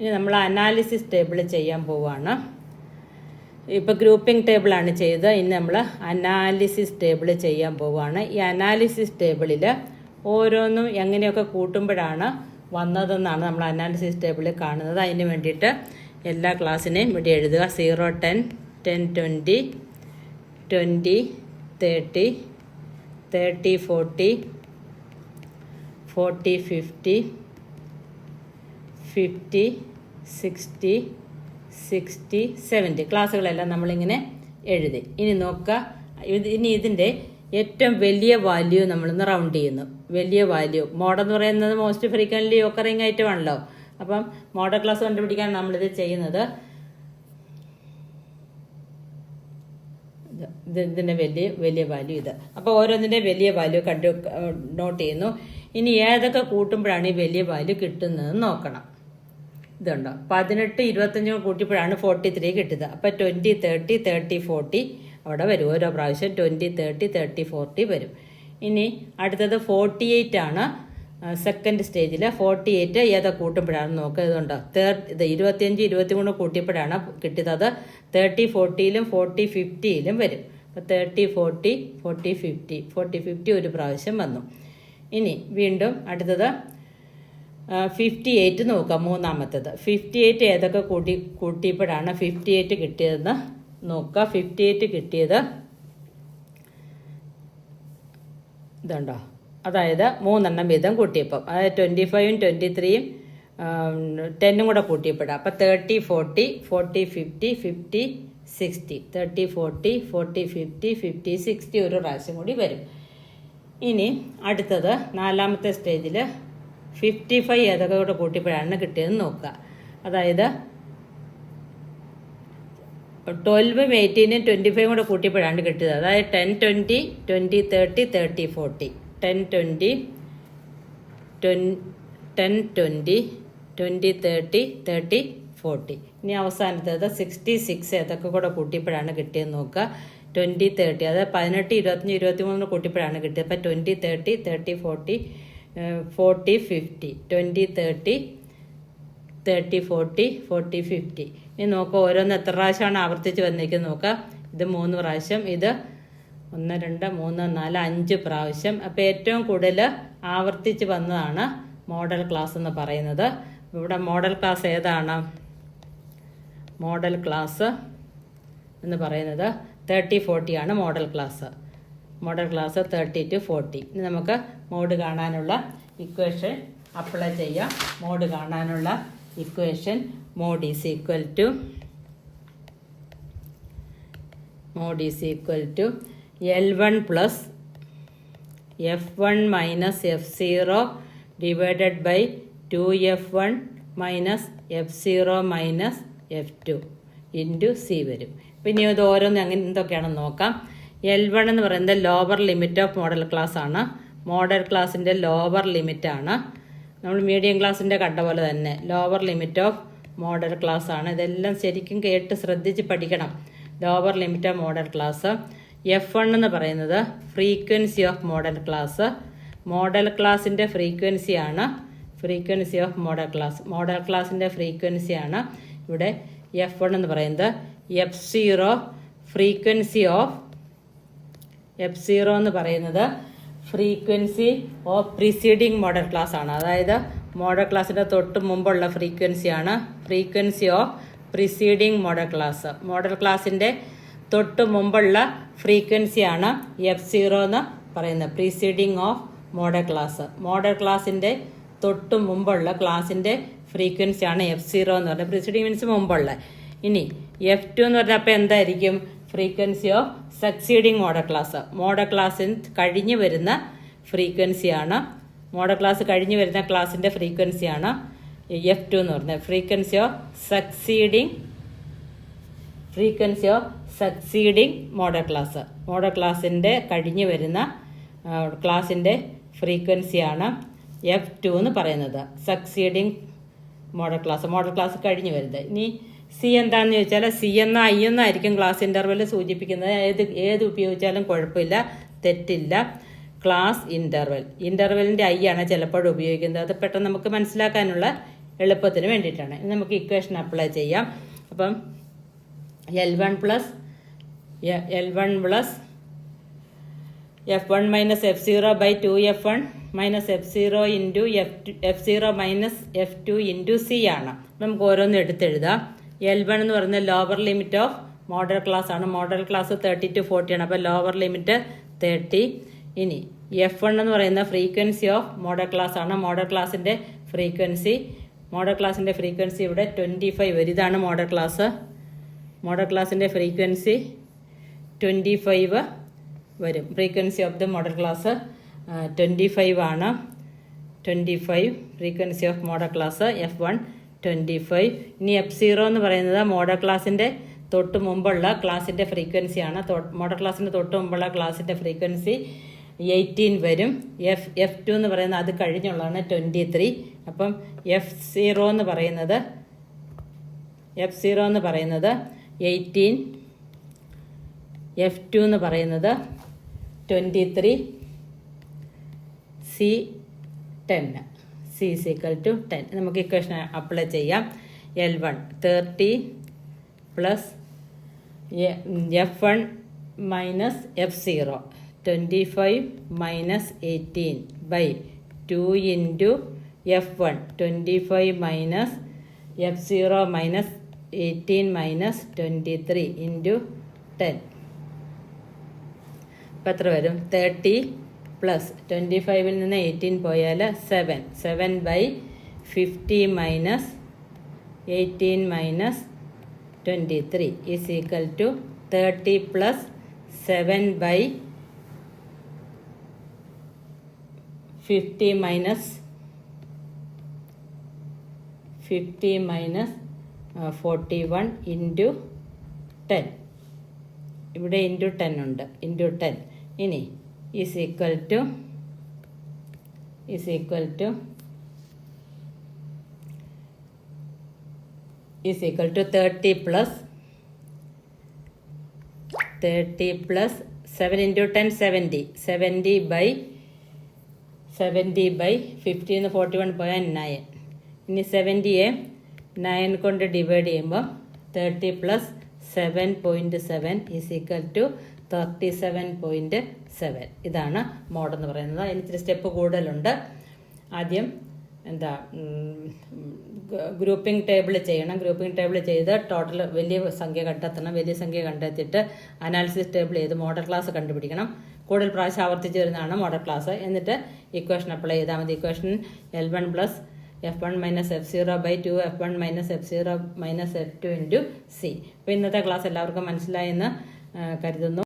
ഇനി നമ്മൾ analysis table ചെയ്യാൻ പോവുകയാണ്. ഇപ്പോൾ ഗ്രൂപ്പിംഗ് ടേബിളാണ് ചെയ്തത്. ഇനി നമ്മൾ അനാലിസിസ് ടേബിൾ ചെയ്യാൻ പോവുകയാണ്. ഈ അനാലിസിസ് ടേബിളിൽ ഓരോന്നും എങ്ങനെയൊക്കെ കൂട്ടുമ്പോഴാണ് വന്നതെന്നാണ് നമ്മൾ അനാലിസിസ് ടേബിളിൽ കാണുന്നത്. അതിന് വേണ്ടിയിട്ട് എല്ലാ ക്ലാസ്സിനെയും ഇവിടെ എഴുതുക. 0, 10, 10, 20, 20, 30, 30, 40, 40, 50, 50, 60, 60, 70 ക്ലാസ്സുകളെല്ലാം നമ്മളിങ്ങനെ എഴുതി. ഇനി നോക്കുക, ഇനി ഇതിൻ്റെ ഏറ്റവും വലിയ വാല്യൂ നമ്മളൊന്ന് റൗണ്ട് ചെയ്യുന്നു. വലിയ വാല്യൂ മോഡെന്ന് പറയുന്നത് മോസ്റ്റ് ഫ്രീക്വൻ്റ്ലി ഒക്കറിങ് ഐറ്റമാണല്ലോ. അപ്പം മോഡൽ ക്ലാസ് കണ്ടുപിടിക്കാൻ നമ്മളിത് ചെയ്യുന്നത് ഇതിൻ്റെ വലിയ വാല്യൂ ഇത്. അപ്പോൾ ഓരോന്നിൻ്റെ വലിയ വാല്യൂ നോട്ട് ചെയ്യുന്നു. ഇനി ഏതൊക്കെ കൂട്ടുമ്പോഴാണ് ഈ വലിയ വാല്യൂ കിട്ടുന്നതെന്ന് നോക്കണം. ഇതുണ്ടോ, 18, 25 കൂട്ടിയപ്പോഴാണ് 43 കിട്ടുന്നത്. അപ്പോൾ 20, 30, 30, 40 അവിടെ വരും. ഓരോ പ്രാവശ്യം 20, 30, 30, 40 വരും. ഇനി അടുത്തത് 48 ആണ്. സെക്കൻഡ് സ്റ്റേജിൽ 48 ഏതാ കൂട്ടുമ്പോഴാണ് നോക്കുക. ഇതുണ്ടോ, ഇത് 25, 23 കൂട്ടിയപ്പോഴാണ് കിട്ടിയത്. അത് 30, 40യിലും 40, 50യിലും വരും. അപ്പോൾ 30, 40, 40, 50, 40, 50 ഒരു പ്രാവശ്യം വന്നു. ഇനി വീണ്ടും അടുത്തത് 58 നോക്കാം, മൂന്നാമത്തേത്. 58 ഏതൊക്കെ കൂട്ടിയപ്പോഴാണ് 58 കിട്ടിയതെന്ന് നോക്കുക. 58 കിട്ടിയത് ഇതുണ്ടോ, അതായത് 3 വീതം കൂട്ടിയപ്പോൾ, അതായത് 25, 23, 10 കൂടെ കൂട്ടിയപ്പോഴാണ്. അപ്പം 30, 40, 40, 50, 50, 60, 30, 40, 40, 50, 50, 60 ഒരു പ്രാവശ്യം കൂടി വരും. ഇനി അടുത്തത് നാലാമത്തെ സ്റ്റേജിൽ 55 ഏതൊക്കെ കൂടെ കൂട്ടിയപ്പോഴാണ് കിട്ടിയതെന്ന് നോക്കുക. അതായത് 12, 18, 25 കൂടെ കൂട്ടിയപ്പോഴാണ് കിട്ടിയത്. അതായത് 10, 20, 20, 30, 30, 40, 10, 20, 10, 20, 20, 30, 30, 40. ഇനി അവസാനത്തേത് 66 ഏതൊക്കെ കൂടെ കൂട്ടിയപ്പോഴാണ് കിട്ടിയെന്ന് നോക്കുക. 20, 30, അതായത് 18, 25, 23 കൂട്ടിയപ്പോഴാണ് കിട്ടിയത്. അപ്പം 20, 30, 30, 40, 40, 50, 20, 30, 30, 40, 40, 50. ഇനി നോക്കുക, ഓരോന്ന് എത്ര പ്രാവശ്യമാണ് ആവർത്തിച്ച് വന്നേക്കുന്നത് നോക്കുക. ഇത് 3 പ്രാവശ്യം, ഇത് 1, 2, 3, 4, 5 പ്രാവശ്യം. അപ്പോൾ ഏറ്റവും കൂടുതൽ ആവർത്തിച്ച് വന്നതാണ് മോഡൽ ക്ലാസ് എന്ന് പറയുന്നത്. ഇവിടെ മോഡൽ ക്ലാസ് ഏതാണ്? മോഡൽ ക്ലാസ് എന്ന് പറയുന്നത് 30, 40 ആണ് modal class. Modal class 30 to 40. ഇനി നമുക്ക് മോഡ് കാണാനുള്ള ഇക്വേഷൻ അപ്ലൈ ചെയ്യാം. മോഡ് കാണാനുള്ള equation mode is equal to L1 plus F1 minus F0 divided by 2F1 minus F0 minus F2 into C വരും. പിന്നെ ഇത് ഓരോന്ന് എന്തൊക്കെയാണെന്ന് നോക്കാം. L1 എന്ന് പറയുന്നത് lower limit of modal class ആണ്. മോഡൽ ക്ലാസിൻ്റെ ലോവർ ലിമിറ്റ് ആണ്. നമ്മൾ മീഡിയം ക്ലാസ്സിൻ്റെ കണ്ട പോലെ തന്നെ lower limit of modal class ആണ്. ഇതെല്ലാം ശരിക്കും കേട്ട് ശ്രദ്ധിച്ച് പഠിക്കണം. Lower limit of modal class. F1 എന്ന് പറയുന്നത് frequency of modal class. Modal ക്ലാസിൻ്റെ ഫ്രീക്വൻസിയാണ് frequency of modal class. Modal ക്ലാസിൻ്റെ ഫ്രീക്വൻസിയാണ് ഇവിടെ F1 എന്ന് പറയുന്നത്. F0 ഫ്രീക്വൻസി ഓഫ് F0 എന്ന് പറയുന്നത് frequency of preceding modal class ആണ്. അതായത് മോഡൽ ക്ലാസിൻ്റെ തൊട്ട് മുമ്പുള്ള ഫ്രീക്വൻസിയാണ് frequency of preceding modal class. Modal ക്ലാസിൻ്റെ തൊട്ട് മുമ്പുള്ള ഫ്രീക്വൻസിയാണ് F0 എന്ന് പറയുന്നത്, preceding of modal class. Modal ക്ലാസിൻ്റെ തൊട്ട് മുമ്പുള്ള ക്ലാസിൻ്റെ ഫ്രീക്വൻസിയാണ് F0 എന്ന് പറയുന്നത്. പ്രിസീഡിങ് മീൻസ് മുമ്പുള്ള. ഇനി F2 എന്ന് പറഞ്ഞാൽ അപ്പോൾ എന്തായിരിക്കും? Frequency of succeeding modal class. Model ക്ലാസ്സിന് കഴിഞ്ഞ് വരുന്ന ഫ്രീക്വൻസിയാണ്, മോഡൽ ക്ലാസ് കഴിഞ്ഞ് വരുന്ന ക്ലാസിൻ്റെ ഫ്രീക്വൻസിയാണ് F2 എന്ന് പറയുന്നത്. Frequency of succeeding modal class. Modal ക്ലാസിൻ്റെ കഴിഞ്ഞ് വരുന്ന ക്ലാസിൻ്റെ ഫ്രീക്വൻസിയാണ് F2 എന്ന് പറയുന്നത്. സക്സീഡിങ് മോഡൽ ക്ലാസ് കഴിഞ്ഞ് വരുന്നത്. ഇനി സി എന്താണെന്ന് ചോദിച്ചാൽ സി എന്ന ഐ എന്നായിരിക്കും ക്ലാസ് ഇൻ്റർവെൽ സൂചിപ്പിക്കുന്നത്. ഏത് ഉപയോഗിച്ചാലും കുഴപ്പമില്ല, തെറ്റില്ല. ക്ലാസ് ഇൻ്റർവെല്ലിൻ്റെ ഐ ആണ് ചിലപ്പോൾ ഉപയോഗിക്കുന്നത്. അത് പെട്ടെന്ന് നമുക്ക് മനസ്സിലാക്കാനുള്ള എളുപ്പത്തിന് വേണ്ടിയിട്ടാണ്. നമുക്ക് ഇക്വേഷൻ അപ്ലൈ ചെയ്യാം. അപ്പം L1 plus F1 minus F0 by 2F1 minus F0 into F0 minus F2 into C ആണ്. നമുക്ക് ഓരോന്നും എടുത്തെഴുതാം. L1 എന്ന് പറയുന്നത് lower limit of modal class ആണ്. മോഡൽ ക്ലാസ് 30 to 40 ആണ്. അപ്പോൾ ലോവർ ലിമിറ്റ് 30. ഇനി F1 എന്ന് പറയുന്ന ഫ്രീക്വൻസി ഓഫ് മോഡൽ ക്ലാസ് ആണ്. മോഡൽ ക്ലാസിൻ്റെ ഫ്രീക്വൻസി ഇവിടെ 25 വരും. ഇതാണ് മോഡൽ ക്ലാസ്. മോഡൽ ക്ലാസിൻ്റെ ഫ്രീക്വൻസി 25 വരും. Frequency of the model class 25 ആണ്. 25 frequency of modal class F1 25. ഇനി F0 എന്ന് പറയുന്നത് മോഡൽ ക്ലാസിൻ്റെ തൊട്ട് മുമ്പുള്ള ക്ലാസിൻ്റെ ഫ്രീക്വൻസിയാണ്. മോഡൽ ക്ലാസിൻ്റെ തൊട്ട് മുമ്പുള്ള ക്ലാസിൻ്റെ ഫ്രീക്വൻസി 18 വരും. F2 എന്ന് പറയുന്നത് അത് കഴിഞ്ഞുള്ളതാണ് 23. അപ്പം F0 എന്ന് പറയുന്നത് 18, F2 എന്ന് പറയുന്നത് 23, C 10. C is equal to 10. നമുക്ക് ഇക്വേഷൻ അപ്ലൈ ചെയ്യാം. L1 30 plus F1 minus F0 25 minus 18 by 2 into F1 25 minus F0 minus 18 minus 23 into 10. അപ്പം എത്ര വരും? 30 പ്ലസ് 25 നിന്ന് 18 പോയാൽ 7 by 50 minus 18 minus 23 is equal to 30 plus 7 by 50 minus 41 into 10. ഇവിടെ into 10 ഉണ്ട്. Into 10 ഇനി is equal to 30 plus 7 into 10 70 by 50 എന്ന് 41 പോയാൽ 9. ഇനി 70യെ 9 കൊണ്ട് ഡിവൈഡ് ചെയ്യുമ്പോൾ 30 പ്ലസ് 7.7 ഈസ് ഈക്വൽ ടു 37.7. ഇതാണ് മോഡ് എന്ന് പറയുന്നത്. അതിന് ഇത്തിരി സ്റ്റെപ്പ് കൂടുതലുണ്ട്. ആദ്യം ഗ്രൂപ്പിംഗ് ടേബിൾ ചെയ്യണം. ഗ്രൂപ്പിംഗ് ടേബിൾ ചെയ്ത് ടോട്ടൽ വലിയ സംഖ്യ കണ്ടെത്തണം. വലിയ സംഖ്യ കണ്ടെത്തിയിട്ട് അനാലിസിസ് ടേബിൾ ചെയ്ത് മോഡൽ ക്ലാസ് കണ്ടുപിടിക്കണം. കൂടുതൽ പ്രാവശ്യം ആവർത്തിച്ച് വരുന്നതാണ് മോഡൽ ക്ലാസ്. എന്നിട്ട് ഇക്വേഷൻ അപ്ലൈ ചെയ്താൽ മതി. Equation L1 plus F1 minus F0 by 2 F1 minus F0 minus F2 into C. അപ്പോൾ ഇന്നത്തെ ക്ലാസ് എല്ലാവർക്കും മനസ്സിലായെന്ന് കരുതുന്നു.